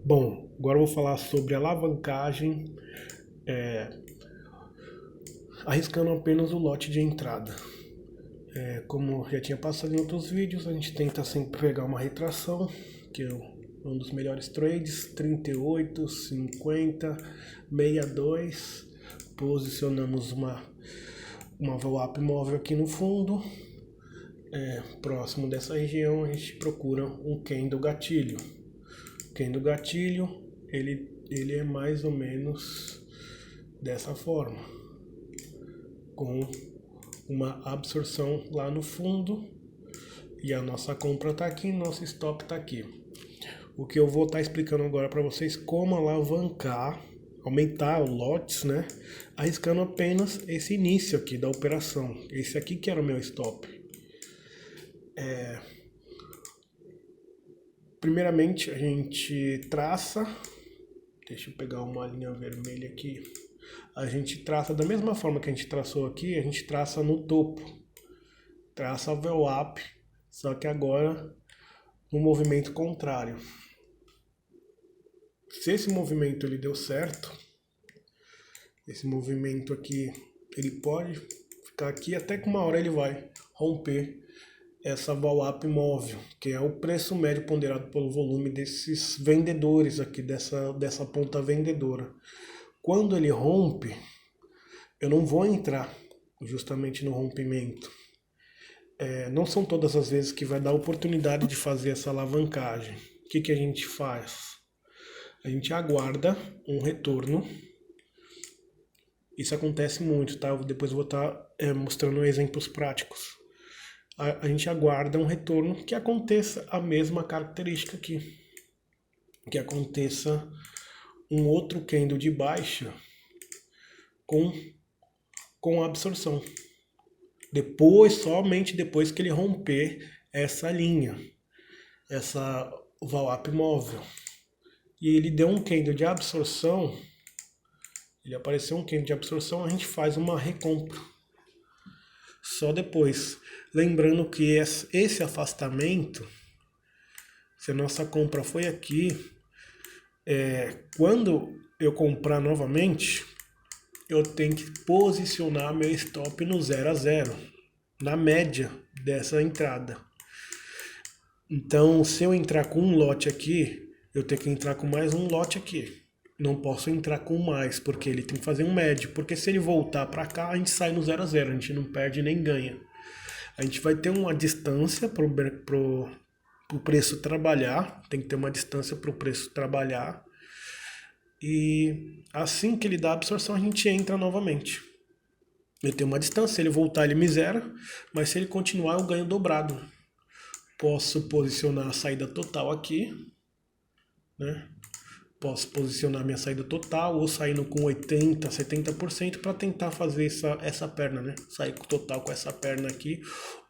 Bom, agora eu vou falar sobre alavancagem, arriscando apenas o lote de entrada. Como já tinha passado em outros vídeos, a gente tenta sempre pegar uma retração, que é um dos melhores trades, 38, 50, 62. Posicionamos uma VWAP móvel aqui no fundo. Próximo dessa região a gente procura um candle gatilho. Candle gatilho, ele é mais ou menos dessa forma, com uma absorção lá no fundo, e a nossa compra está aqui, nosso stop está aqui. O que eu vou estar explicando agora para vocês como alavancar, aumentar o lotes, né? Arriscando apenas esse início aqui da operação. Esse aqui que era o meu stop. Primeiramente a gente traça, deixa eu pegar uma linha vermelha aqui. A gente traça da mesma forma que a gente traçou aqui, a gente traça no topo. Traça a VWAP, só que agora no movimento contrário. Se esse movimento ele deu certo, esse movimento aqui, ele pode ficar aqui até que uma hora ele vai romper essa VWAP móvel, que é o preço médio ponderado pelo volume desses vendedores aqui, dessa ponta vendedora. Quando ele rompe, eu não vou entrar justamente no rompimento. Não são todas as vezes que vai dar oportunidade de fazer essa alavancagem. O que a gente faz? A gente aguarda um retorno. Isso acontece muito, tá? Depois eu vou estar mostrando exemplos práticos. A gente aguarda um retorno que aconteça a mesma característica aqui. Que aconteça um outro candle de baixa com absorção. Somente depois que ele romper essa linha, essa VWAP móvel. E ele deu um candle de absorção, ele apareceu um candle de absorção, a gente faz uma recompra. Só depois. Lembrando que esse afastamento, se a nossa compra foi aqui, quando eu comprar novamente, eu tenho que posicionar meu stop no 0 a 0, na média dessa entrada. Então, se eu entrar com um lote aqui, eu tenho que entrar com mais um lote aqui. Não posso entrar com mais, porque ele tem que fazer um médio. Porque se ele voltar para cá, a gente sai no 0 a 0, a gente não perde nem ganha. A gente vai ter uma distância pro preço trabalhar, tem que ter uma distância para o preço trabalhar. E assim que ele dá a absorção, a gente entra novamente. Ele tem uma distância, se ele voltar ele misera, mas se ele continuar eu ganho dobrado. Posso posicionar a saída total aqui, né? Posso posicionar minha saída total ou saindo com 80%, 70% para tentar fazer essa perna, né? Sair total com essa perna aqui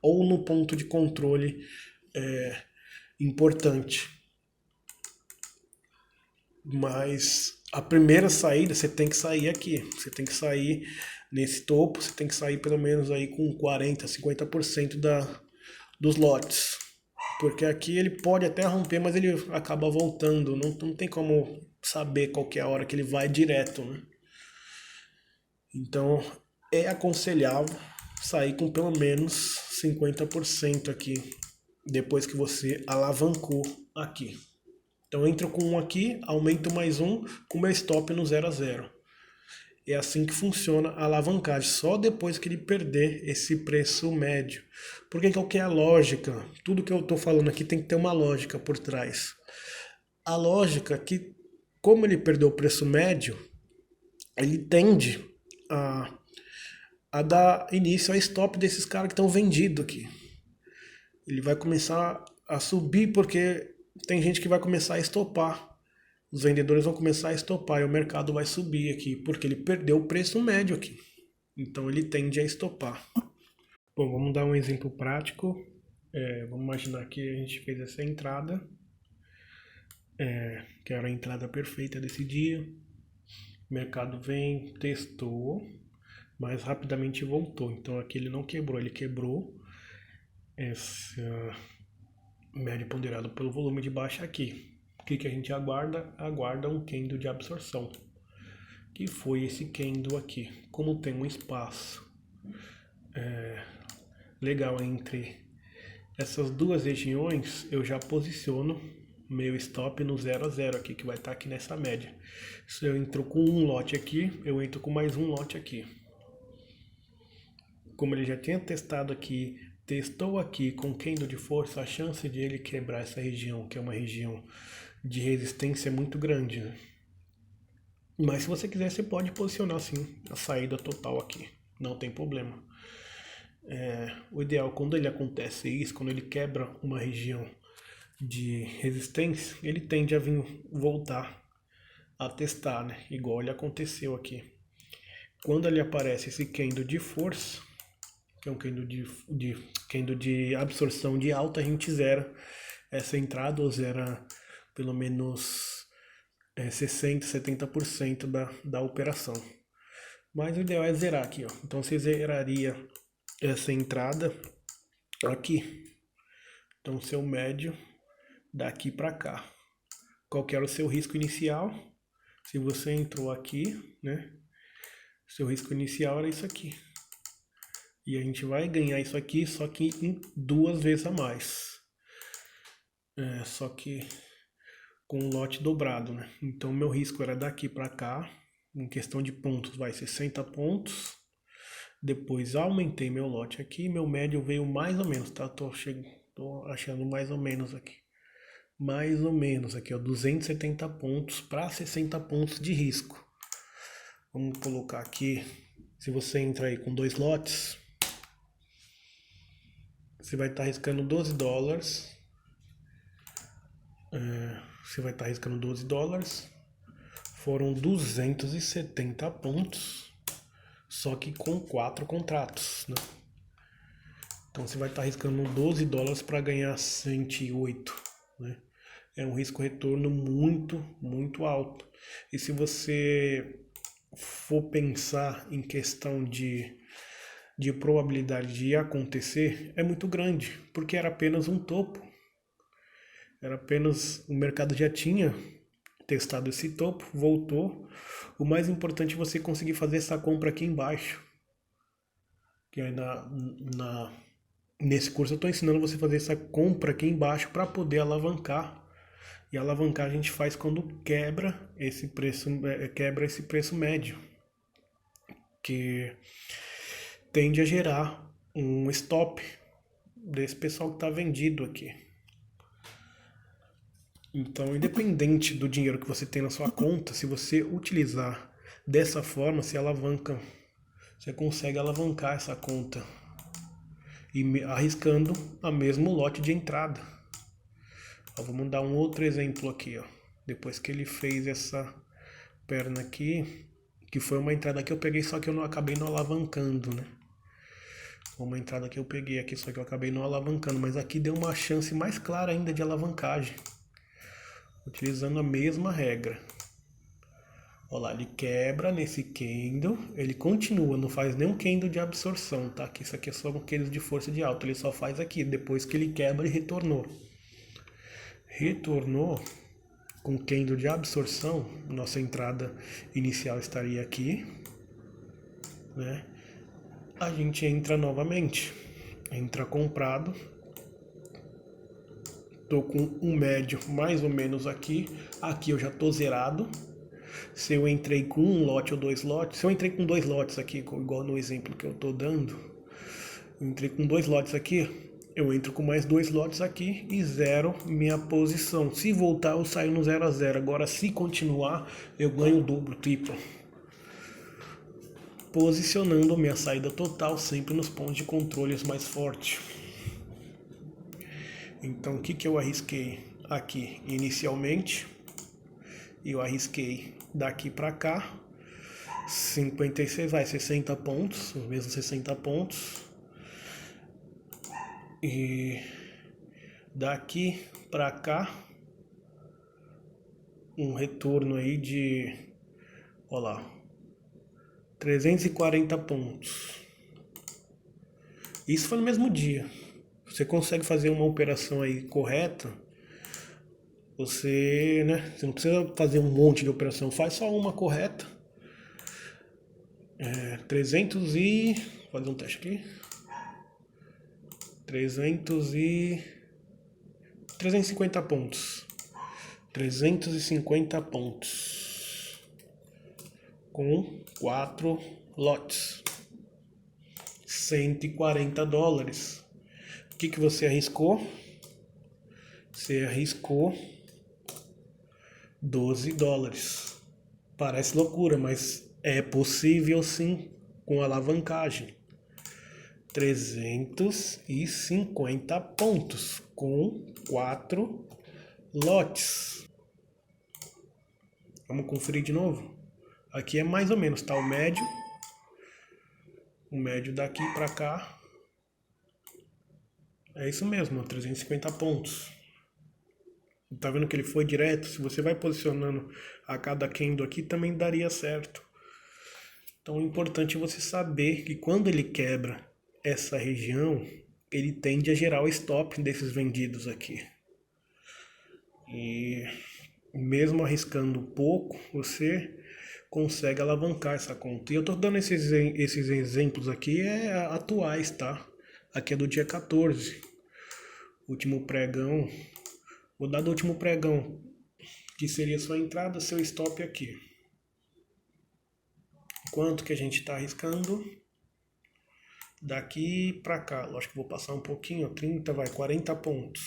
ou no ponto de controle importante. Mas a primeira saída você tem que sair aqui, você tem que sair nesse topo, você tem que sair pelo menos aí com 40%, 50% dos lotes. Porque aqui ele pode até romper, mas ele acaba voltando. Não tem como saber qual que é a hora que ele vai direto, né? Então é aconselhável sair com pelo menos 50% aqui, depois que você alavancou aqui. Então eu entro com um aqui, aumento mais um, com meu stop no 0 a 0. É assim que funciona a alavancagem, só depois que ele perder esse preço médio. Porque qual que é a lógica? Tudo que eu estou falando aqui tem que ter uma lógica por trás. A lógica é que, como ele perdeu o preço médio, ele tende a dar início a stop desses caras que estão vendidos aqui. Ele vai começar a subir porque tem gente que vai começar a estopar. Os vendedores vão começar a estopar e o mercado vai subir aqui, porque ele perdeu o preço médio aqui. Então ele tende a estopar. Bom, vamos dar um exemplo prático. Vamos imaginar que a gente fez essa entrada, que era a entrada perfeita desse dia. O mercado vem, testou, mas rapidamente voltou. Então aqui ele não quebrou, ele quebrou essa média ponderada pelo volume de baixa aqui. que a gente aguarda? Aguarda um candle de absorção, que foi esse candle aqui. Como tem um espaço legal entre essas duas regiões, eu já posiciono meu stop no 0 a 0 aqui, que vai estar aqui nessa média. Se eu entro com um lote aqui, eu entro com mais um lote aqui. Como ele já tinha testado aqui, testou aqui com candle de força, a chance de ele quebrar essa região, que é uma região de resistência, é muito grande, né? Mas se você quiser, você pode posicionar sim a saída total aqui, não tem problema. O ideal, quando ele acontece isso, quando ele quebra uma região de resistência, ele tende a vir voltar a testar, né? Igual ele aconteceu aqui. Quando ele aparece esse candle de força, que é um candle de absorção de alta, a gente zera essa entrada ou zera pelo menos 60%, 70% da operação. Mas o ideal é zerar aqui, ó. Então você zeraria essa entrada aqui. Então seu médio daqui para cá. Qual que era o seu risco inicial? Se você entrou aqui, né? Seu risco inicial era isso aqui. E a gente vai ganhar isso aqui, só que em 2 vezes a mais. Só que com um lote dobrado, né? Então meu risco era daqui para cá, em questão de pontos, vai 60 pontos. Depois aumentei meu lote aqui, meu médio veio mais ou menos, tá? Tô achando mais ou menos aqui. Mais ou menos aqui, ó, 270 pontos para 60 pontos de risco. Vamos colocar aqui, se você entra aí com 2 lotes, você vai estar arriscando $12. Você vai estar arriscando $12. Foram 270 pontos, só que com 4 contratos, né? Então você vai estar arriscando $12 para ganhar 108, né? É um risco-retorno muito, muito alto. E se você for pensar em questão de probabilidade de acontecer, é muito grande, porque era apenas um topo. Era apenas, o mercado já tinha testado esse topo, voltou. O mais importante é você conseguir fazer essa compra aqui embaixo. Que aí nesse curso eu estou ensinando você a fazer essa compra aqui embaixo para poder alavancar. E a alavancagem a gente faz quando quebra esse preço médio, que tende a gerar um stop desse pessoal que está vendido aqui. Então, independente do dinheiro que você tem na sua conta, se você utilizar dessa forma, você consegue alavancar essa conta e arriscando a mesmo lote de entrada. Vamos dar um outro exemplo aqui, ó. Depois que ele fez essa perna aqui, que foi uma entrada que eu peguei, só que eu não acabei não alavancando, né? Uma entrada que eu peguei aqui, só que eu acabei não alavancando, mas aqui deu uma chance mais clara ainda de alavancagem, utilizando a mesma regra. Olha lá, ele quebra nesse candle, ele continua, não faz nenhum candle de absorção, tá? Que isso aqui é só um candle de força de alta, ele só faz aqui, depois que ele quebra e retornou. Retornou com candle de absorção, nossa entrada inicial estaria aqui, né? A gente entra novamente, entra comprado, tô com um médio mais ou menos aqui eu já tô zerado. Se eu entrei com um lote ou 2 lotes, se eu entrei com 2 lotes aqui, igual no exemplo que eu tô dando, eu entrei com 2 lotes aqui, eu entro com mais 2 lotes aqui e zero minha posição. Se voltar, eu saio no 0 a 0. Agora, se continuar, eu ganho o dobro, triplo. Posicionando minha saída total sempre nos pontos de controles mais fortes. Então, o que eu arrisquei aqui inicialmente? Eu arrisquei daqui para cá 56, 60 pontos, os mesmos 60 pontos. E daqui para cá um retorno aí de, olha lá, 340 pontos. Isso foi no mesmo dia. Você consegue fazer uma operação aí correta Você, né, você não precisa fazer um monte de operação, faz só uma correta. 300 e... Vou fazer um teste aqui. 350 pontos. 350 pontos. Com 4 lotes. $140. O que você arriscou? Você arriscou $12. Parece loucura, mas é possível sim com alavancagem. 350 pontos com 4 lotes. Vamos conferir de novo. Aqui é mais ou menos, tá? O médio daqui para cá. É isso mesmo, 350 pontos. Tá vendo que ele foi direto? Se você vai posicionando a cada candle aqui, também daria certo. Então é importante você saber que quando ele quebra essa região, ele tende a gerar o stop desses vendidos aqui. E mesmo arriscando pouco, você consegue alavancar essa conta. E eu tô dando esses exemplos aqui atuais, tá? Aqui é do dia 14. Último pregão. Vou dar do último pregão, que seria sua entrada, seu stop aqui. Quanto que a gente está arriscando? Daqui para cá, lógico que vou passar um pouquinho, 30, vai, 40 pontos.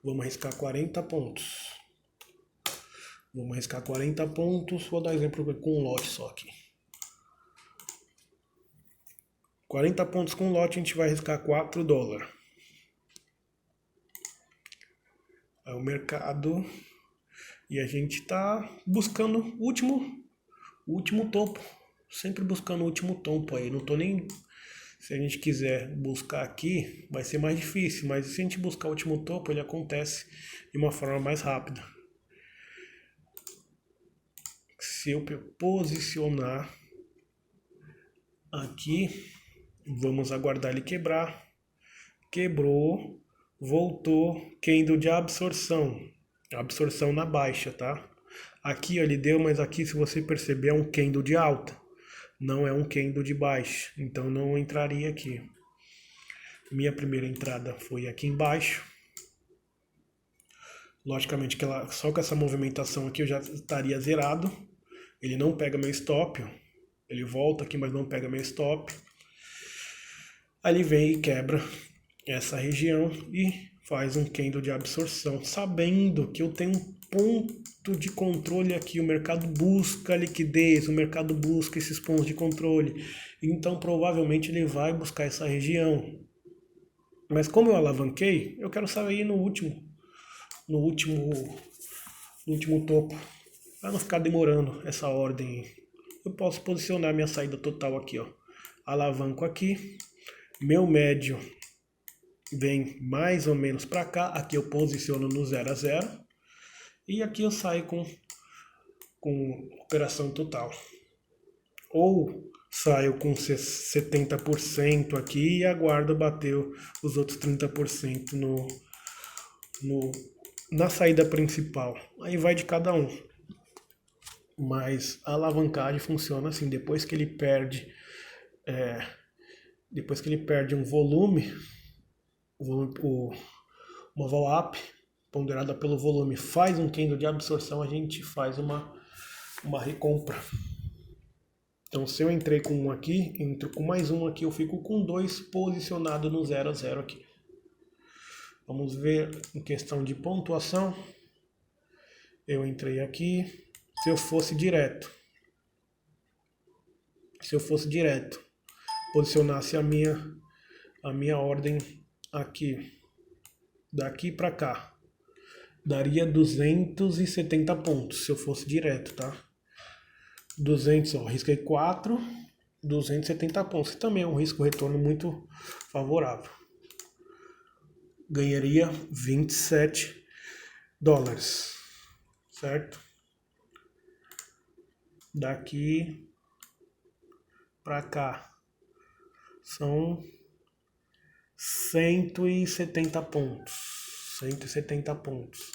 Vamos arriscar 40 pontos. Vamos arriscar 40 pontos, vou dar exemplo com um lote só aqui. 40 pontos com um lote, a gente vai arriscar $4. É o mercado e a gente está buscando o último topo. Sempre buscando o último topo aí. Não tô nem... Se a gente quiser buscar aqui, vai ser mais difícil. Mas se a gente buscar o último topo, ele acontece de uma forma mais rápida. Se eu posicionar aqui, vamos aguardar ele quebrar. Quebrou, voltou, candle de absorção. Absorção na baixa, tá? Aqui ó, ele deu, mas aqui se você perceber é um candle de alta. Não é um candle de baixa, então não entraria aqui. Minha primeira entrada foi aqui embaixo. Logicamente que só com essa movimentação aqui eu já estaria zerado. Ele não pega meu stop, ó. Ele volta aqui, mas não pega meu stop. Aí ele vem e quebra essa região e faz um candle de absorção, sabendo que eu tenho um ponto de controle aqui, o mercado busca liquidez, o mercado busca esses pontos de controle, então provavelmente ele vai buscar essa região. Mas como eu alavanquei, eu quero sair no último topo, para não ficar demorando essa ordem. Eu posso posicionar minha saída total aqui, ó. Alavanco aqui, meu médio vem mais ou menos para cá, aqui eu posiciono no 0 a 0 e aqui eu saio com operação total. Ou saio com 70% aqui e aguardo bater os outros 30% na saída principal. Aí vai de cada um. Mas a alavancagem funciona assim, depois que ele perde um volume, uma vol-up ponderada pelo volume faz um candle de absorção, a gente faz uma recompra. Então se eu entrei com um aqui, entro com mais um aqui, eu fico com 2 posicionado no 0 a 0 aqui. Vamos ver em questão de pontuação. Eu entrei aqui, se eu fosse direto, posicionasse a minha ordem aqui, daqui para cá, daria 270 pontos se eu fosse direto, tá? 200, ó, risquei 4, 270 pontos, que também é um risco-retorno muito favorável. Ganharia $27, certo? Daqui para cá são 170 pontos. 170 pontos.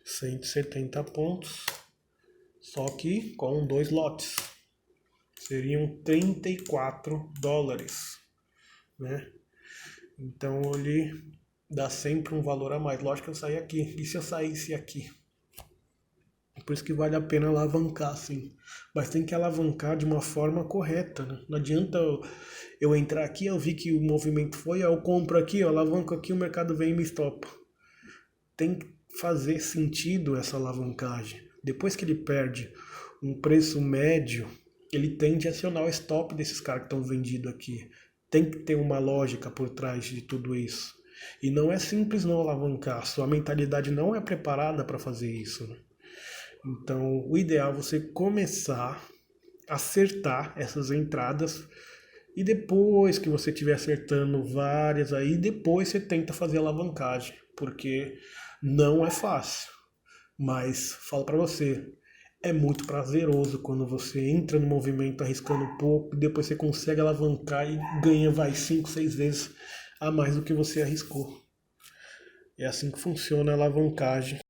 170 pontos, só que com 2 lotes. Seriam 34 dólares, né? Então ele dá sempre um valor a mais. Lógico que eu saí aqui. E se eu saísse aqui? Por isso que vale a pena alavancar, sim. Mas tem que alavancar de uma forma correta, né? Não adianta eu entrar aqui, eu vi que o movimento foi, eu compro aqui, eu alavanco aqui, o mercado vem e me estopa. Tem que fazer sentido essa alavancagem. Depois que ele perde um preço médio, ele tende a acionar o stop desses caras que estão vendidos aqui. Tem que ter uma lógica por trás de tudo isso. E não é simples não alavancar. Sua mentalidade não é preparada para fazer isso, né? Então, o ideal é você começar a acertar essas entradas e depois que você estiver acertando várias aí, depois você tenta fazer alavancagem, porque não é fácil. Mas falo para você, é muito prazeroso quando você entra no movimento arriscando pouco, depois você consegue alavancar e ganha vai 5, 6 vezes a mais do que você arriscou. É assim que funciona a alavancagem.